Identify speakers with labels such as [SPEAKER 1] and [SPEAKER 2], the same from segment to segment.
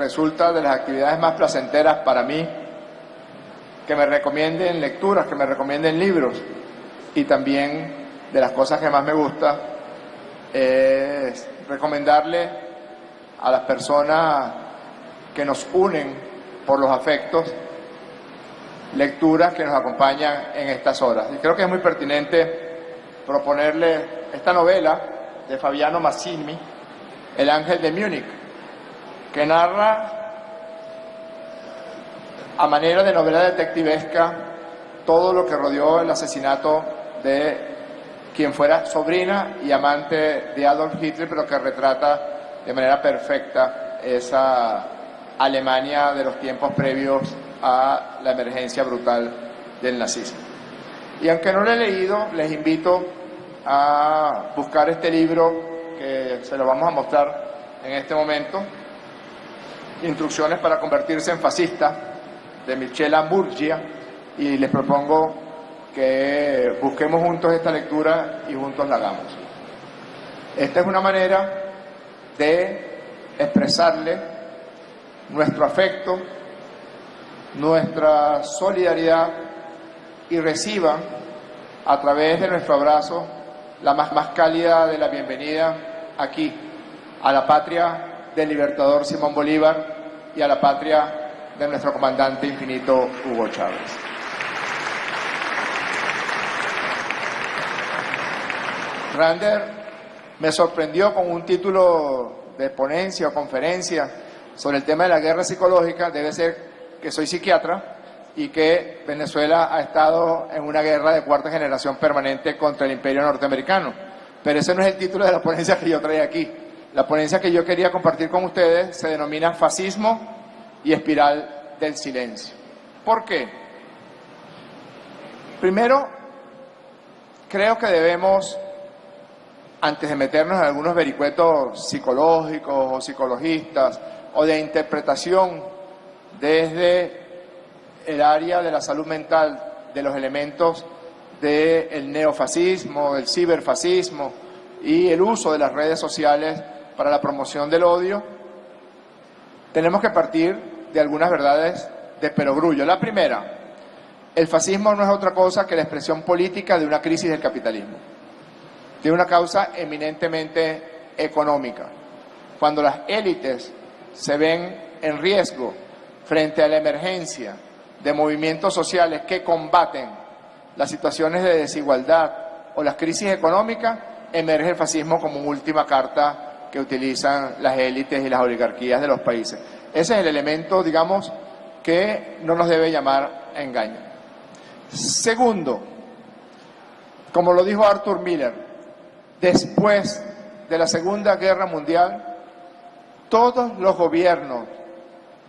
[SPEAKER 1] resulta de las actividades más placenteras para mí que me recomienden lecturas, que me recomienden libros, y también de las cosas que más me gusta es recomendarle a las personas que nos unen por los afectos lecturas que nos acompañan en estas horas. Y creo que es muy pertinente proponerle esta novela de Fabiano Massimi, El Ángel de Múnich, que narra a manera de novela detectivesca todo lo que rodeó el asesinato de quien fuera sobrina y amante de Adolf Hitler, pero que retrata de manera perfecta esa Alemania de los tiempos previos a la emergencia brutal del nazismo. Y aunque no lo he leído, les invito a buscar este libro, que se lo vamos a mostrar en este momento, Instrucciones para convertirse en fascista, de Michela Murgia, y les propongo que busquemos juntos esta lectura y juntos la hagamos. Esta es una manera de expresarle nuestro afecto, nuestra solidaridad, y reciban a través de nuestro abrazo la más cálida de la bienvenida aquí, a la patria del libertador Simón Bolívar y a la patria de nuestro comandante infinito Hugo Chávez. Rander me sorprendió con un título de ponencia o conferencia sobre el tema de la guerra psicológica. Debe ser que soy psiquiatra y que Venezuela ha estado en una guerra de cuarta generación permanente contra el imperio norteamericano. Pero ese no es el título de la ponencia que yo traía aquí. La ponencia que yo quería compartir con ustedes se denomina Fascismo y espiral del silencio. ¿Por qué? Primero, creo que debemos, antes de meternos en algunos vericuetos psicológicos o psicologistas o de interpretación desde el área de la salud mental de los elementos del neofascismo, del ciberfascismo y el uso de las redes sociales para la promoción del odio, tenemos que partir de algunas verdades de perogrullo. La primera, el fascismo no es otra cosa que la expresión política de una crisis del capitalismo, de una causa eminentemente económica. Cuando las élites se ven en riesgo frente a la emergencia de movimientos sociales que combaten las situaciones de desigualdad o las crisis económicas, emerge el fascismo como última carta que utilizan las élites y las oligarquías de los países. Ese es el elemento, digamos, que no nos debe llamar a engaño. Segundo, como lo dijo Arthur Miller, después de la Segunda Guerra Mundial, todos los gobiernos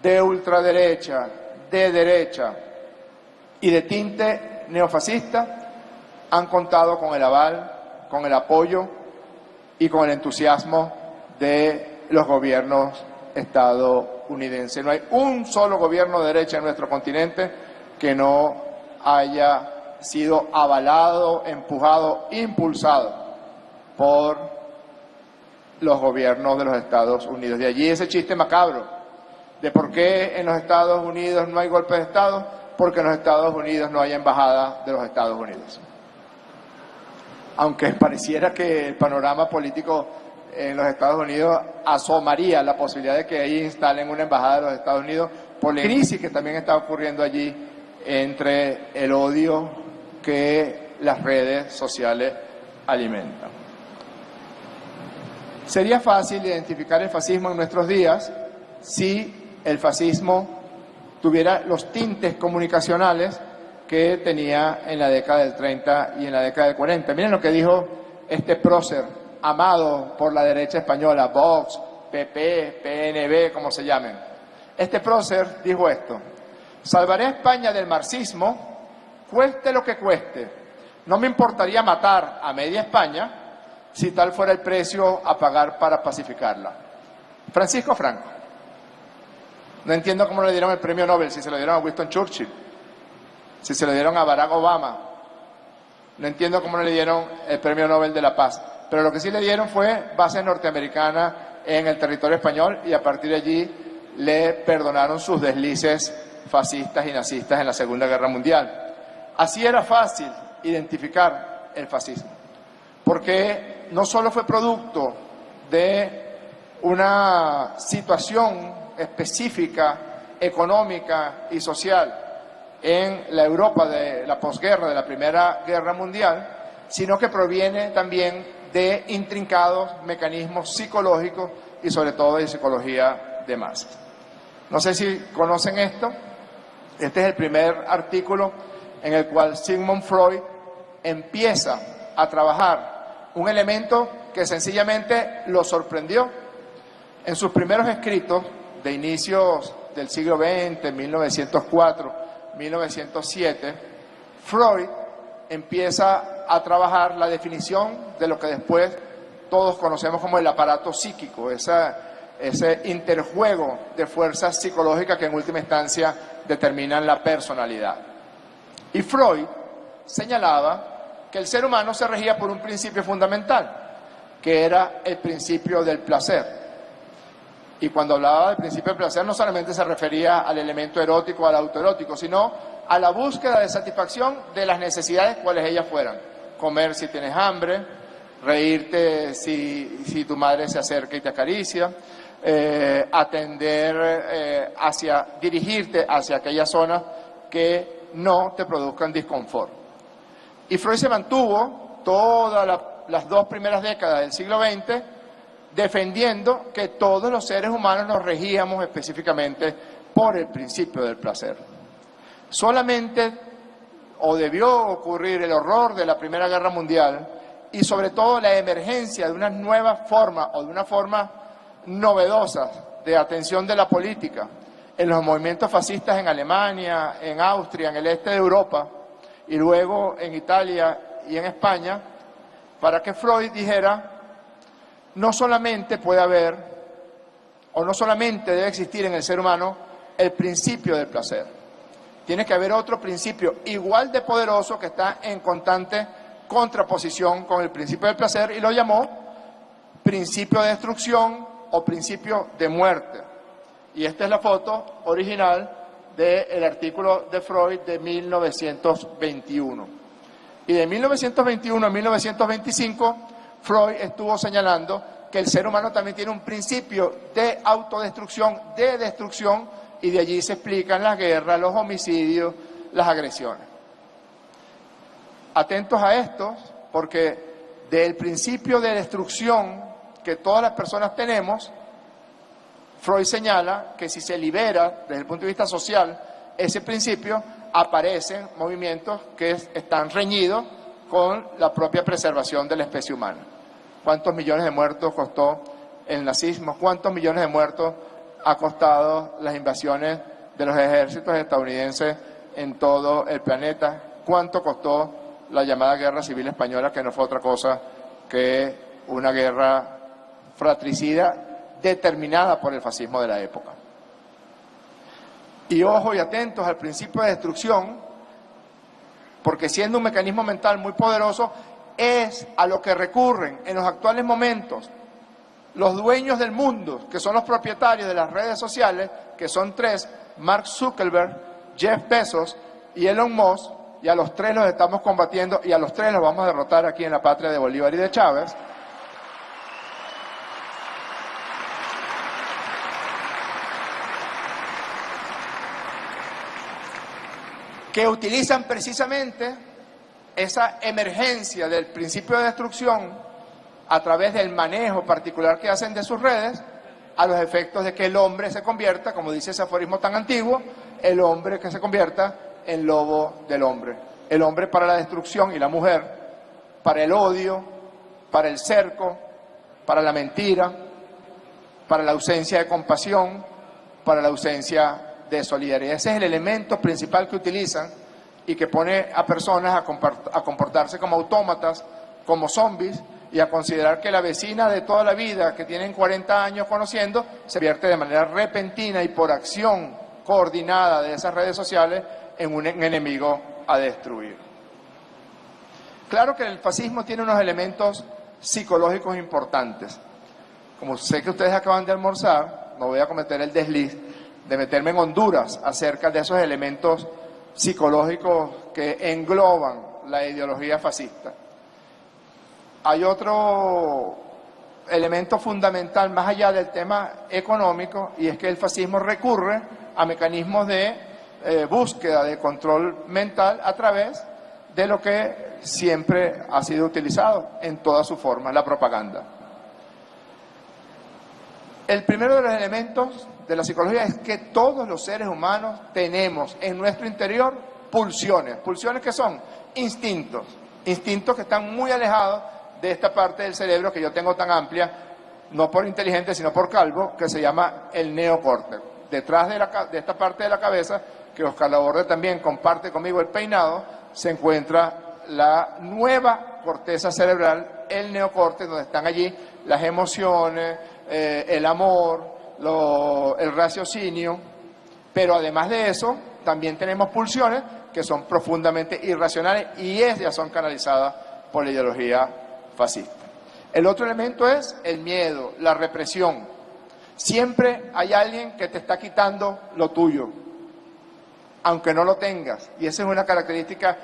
[SPEAKER 1] de ultraderecha, de derecha y de tinte neofascista han contado con el aval, con el apoyo y con el entusiasmo de los gobiernos estadounidenses. No hay un solo gobierno de derecha en nuestro continente que no haya sido avalado, empujado, impulsado por los gobiernos de los Estados Unidos. De allí ese chiste macabro de por qué en los Estados Unidos no hay golpe de Estado, porque en los Estados Unidos no hay embajada de los Estados Unidos. Aunque pareciera que el panorama político en los Estados Unidos asomaría la posibilidad de que ahí instalen una embajada de los Estados Unidos por la crisis que también está ocurriendo allí entre el odio que las redes sociales alimentan. Sería fácil identificar el fascismo en nuestros días si el fascismo tuviera los tintes comunicacionales que tenía en la década del 30 y en la década del 40. Miren lo que dijo este prócer, amado por la derecha española, Vox, PP, PNV, como se llamen. Este prócer dijo esto: salvaré a España del marxismo, cueste lo que cueste. No me importaría matar a media España si tal fuera el precio a pagar para pacificarla. Francisco Franco. No entiendo cómo le dieron el premio Nobel, si se lo dieron a Winston Churchill, si se lo dieron a Barack Obama. No entiendo cómo le dieron el premio Nobel de la Paz. Pero lo que sí le dieron fue bases norteamericanas en el territorio español, y a partir de allí le perdonaron sus deslices fascistas y nazistas en la Segunda Guerra Mundial. Así era fácil identificar el fascismo, porque no solo fue producto de una situación específica, económica y social en la Europa de la posguerra, de la Primera Guerra Mundial, sino que proviene también de intrincados mecanismos psicológicos y sobre todo de psicología de masas. No sé si conocen esto. Este es el primer artículo en el cual Sigmund Freud empieza a trabajar un elemento que sencillamente lo sorprendió. En sus primeros escritos de inicios del siglo XX, 1904, 1907, Freud empieza a trabajar la definición de lo que después todos conocemos como el aparato psíquico, ese interjuego de fuerzas psicológicas que en última instancia determinan la personalidad. Y Freud señalaba que el ser humano se regía por un principio fundamental, que era el principio del placer. Y cuando hablaba del principio del placer no solamente se refería al elemento erótico, al autoerótico, sino a la búsqueda de satisfacción de las necesidades cuales ellas fueran. Comer si tienes hambre, reírte si tu madre se acerca y te acaricia, dirigirte hacia aquellas zonas que no te produzcan disconfort. Y Freud se mantuvo todas las 2 primeras décadas del siglo XX defendiendo que todos los seres humanos nos regíamos específicamente por el principio del placer. Solamente debió ocurrir el horror de la Primera Guerra Mundial y sobre todo la emergencia de una nueva forma o de una forma novedosa de atención de la política en los movimientos fascistas en Alemania, en Austria, en el este de Europa y luego en Italia y en España, para que Freud dijera: no solamente puede haber o no solamente debe existir en el ser humano el principio del placer, tiene que haber otro principio igual de poderoso que está en constante contraposición con el principio del placer, y lo llamó principio de destrucción o principio de muerte. Y esta es la foto original del artículo de Freud de 1921. Y de 1921 a 1925, Freud estuvo señalando que el ser humano también tiene un principio de autodestrucción, de destrucción, y de allí se explican las guerras, los homicidios, las agresiones. Atentos a esto, porque del principio de destrucción que todas las personas tenemos, Freud señala que si se libera desde el punto de vista social ese principio, aparecen movimientos que están reñidos con la propia preservación de la especie humana. ¿Cuántos millones de muertos costó el nazismo? ¿Cuántos millones de muertos ha costado las invasiones de los ejércitos estadounidenses en todo el planeta? ¿Cuánto costó la llamada Guerra Civil Española, que no fue otra cosa que una guerra fratricida determinada por el fascismo de la época? Y ojo y atentos al principio de destrucción, porque siendo un mecanismo mental muy poderoso, es a lo que recurren en los actuales momentos los dueños del mundo, que son los propietarios de las redes sociales, que son 3, Mark Zuckerberg, Jeff Bezos y Elon Musk, y a los 3 los estamos combatiendo y a los 3 los vamos a derrotar aquí en la patria de Bolívar y de Chávez. Que utilizan precisamente esa emergencia del principio de destrucción a través del manejo particular que hacen de sus redes, a los efectos de que el hombre se convierta, como dice ese aforismo tan antiguo, el hombre que se convierta en lobo del hombre. El hombre para la destrucción y la mujer para el odio, para el cerco, para la mentira, para la ausencia de compasión, para la ausencia de solidaridad. Ese es el elemento principal que utilizan y que pone a personas a comportarse como autómatas, como zombies, y a considerar que la vecina de toda la vida que tienen 40 años conociendo se convierte de manera repentina y por acción coordinada de esas redes sociales en un enemigo a destruir. Claro que el fascismo tiene unos elementos psicológicos importantes. Como sé que ustedes acaban de almorzar, no voy a cometer el desliz de meterme en Honduras acerca de esos elementos psicológicos que engloban la ideología fascista. Hay otro elemento fundamental más allá del tema económico, y es que el fascismo recurre a mecanismos de búsqueda de control mental a través de lo que siempre ha sido utilizado en todas sus formas, la propaganda. El primero de los elementos de la psicología es que todos los seres humanos tenemos en nuestro interior pulsiones. ¿Pulsiones que son? Instintos. Instintos que están muy alejados de esta parte del cerebro que yo tengo tan amplia, no por inteligente, sino por calvo, que se llama el neocórtex. Detrás de esta parte de la cabeza, que Oscar Laborde también comparte conmigo el peinado, se encuentra la nueva corteza cerebral, el neocórtex, donde están allí las emociones, el amor, el raciocinio, pero además de eso, también tenemos pulsiones que son profundamente irracionales y ellas son canalizadas por la ideología fascista. El otro elemento es el miedo, la represión. Siempre hay alguien que te está quitando lo tuyo, aunque no lo tengas, y esa es una característica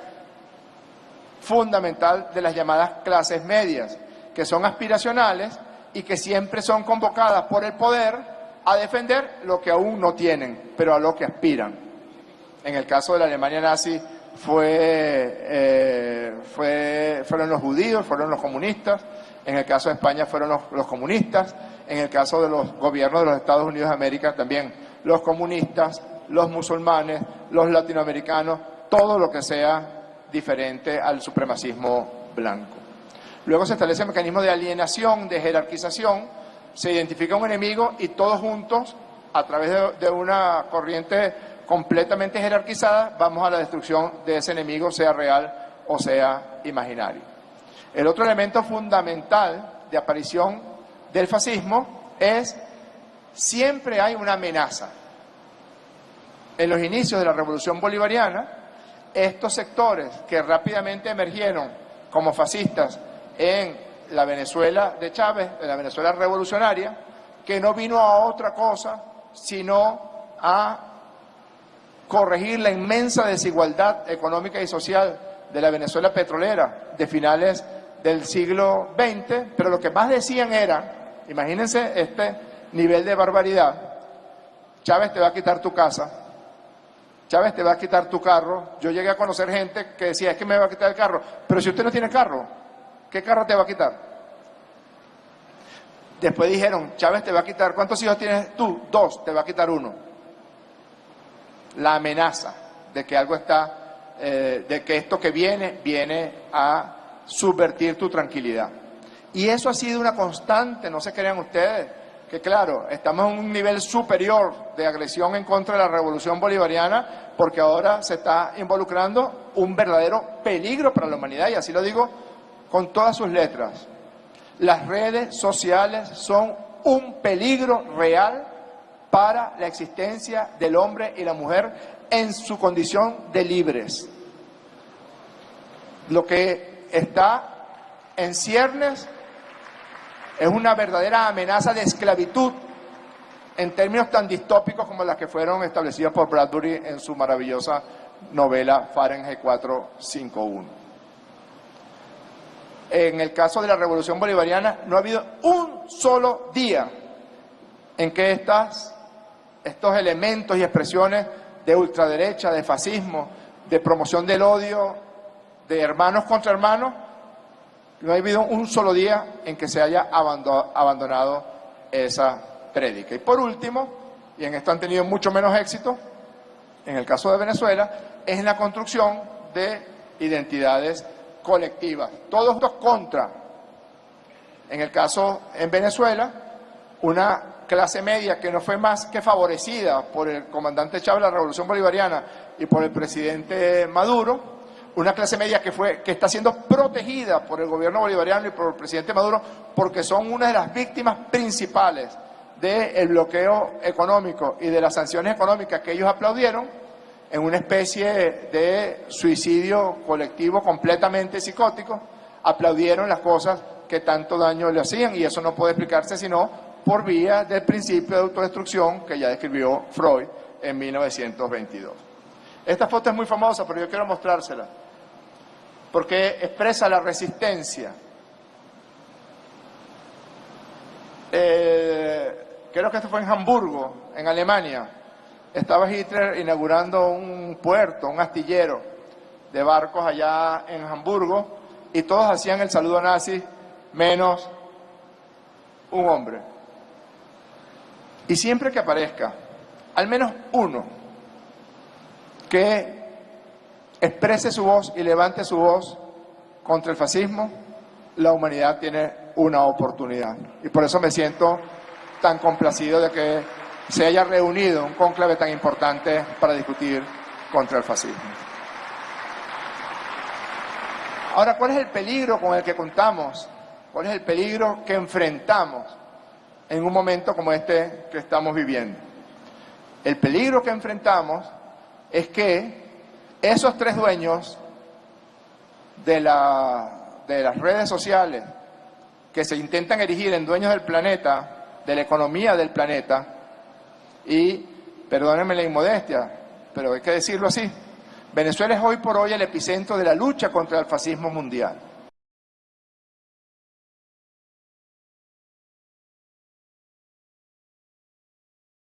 [SPEAKER 1] fundamental de las llamadas clases medias, que son aspiracionales y que siempre son convocadas por el poder a defender lo que aún no tienen, pero a lo que aspiran. En el caso de la Alemania nazi fueron los judíos, fueron los comunistas. En el caso de España fueron los comunistas. En el caso de los gobiernos de los Estados Unidos de América también los comunistas, los musulmanes, los latinoamericanos, todo lo que sea diferente al supremacismo blanco. Luego se establece el mecanismo de alienación, de jerarquización, se identifica un enemigo y todos juntos, a través de una corriente completamente jerarquizada, vamos a la destrucción de ese enemigo, sea real o sea imaginario. El otro elemento fundamental de aparición del fascismo es siempre hay una amenaza. En los inicios de la Revolución Bolivariana, estos sectores que rápidamente emergieron como fascistas en la Venezuela de Chávez, en la Venezuela revolucionaria, que no vino a otra cosa sino a corregir la inmensa desigualdad económica y social de la Venezuela petrolera de finales del siglo XX, pero lo que más decían era, imagínense este nivel de barbaridad: Chávez te va a quitar tu casa, Chávez te va a quitar tu carro. Yo llegué a conocer gente que decía, es que me va a quitar el carro, pero si usted no tiene carro, ¿qué carro te va a quitar? Después dijeron, Chávez te va a quitar, ¿cuántos hijos tienes tú? 2, te va a quitar 1. La amenaza de que algo está, de que esto que viene a subvertir tu tranquilidad. Y eso ha sido una constante, no se crean ustedes, que claro, estamos en un nivel superior de agresión en contra de la Revolución Bolivariana, porque ahora se está involucrando un verdadero peligro para la humanidad, y así lo digo con todas sus letras. Las redes sociales son un peligro real para la existencia del hombre y la mujer en su condición de libres. Lo que está en ciernes es una verdadera amenaza de esclavitud en términos tan distópicos como las que fueron establecidas por Bradbury en su maravillosa novela Fahrenheit 451. En el caso de la Revolución Bolivariana no ha habido un solo día en que estos elementos y expresiones de ultraderecha, de fascismo, de promoción del odio, de hermanos contra hermanos, no ha habido un solo día en que se haya abandonado esa prédica. Y por último, y en esto han tenido mucho menos éxito, en el caso de Venezuela, es la construcción de identidades colectivas, todos estos contra. En el caso en Venezuela, una clase media que no fue más que favorecida por el comandante Chávez de la Revolución Bolivariana y por el presidente Maduro, una clase media que está siendo protegida por el gobierno bolivariano y por el presidente Maduro, porque son una de las víctimas principales del bloqueo económico y de las sanciones económicas que ellos aplaudieron, en una especie de suicidio colectivo completamente psicótico, aplaudieron las cosas que tanto daño le hacían, y eso no puede explicarse sino por vía del principio de autodestrucción que ya describió Freud en 1922. Esta foto es muy famosa, pero yo quiero mostrársela, porque expresa la resistencia. Creo que esto fue en Hamburgo, en Alemania. Estaba Hitler inaugurando un puerto, un astillero de barcos allá en Hamburgo, y todos hacían el saludo nazi, menos un hombre. Y siempre que aparezca al menos uno que exprese su voz y levante su voz contra el fascismo, la humanidad tiene una oportunidad. Y por eso me siento tan complacido de que se haya reunido un cónclave tan importante para discutir contra el fascismo. Ahora, ¿cuál es el peligro con el que contamos? ¿Cuál es el peligro que enfrentamos en un momento como este que estamos viviendo? El peligro que enfrentamos es que esos tres dueños de las redes sociales que se intentan erigir en dueños del planeta, de la economía del planeta, y, perdónenme la inmodestia, pero hay que decirlo así, Venezuela es hoy por hoy el epicentro de la lucha contra el fascismo mundial.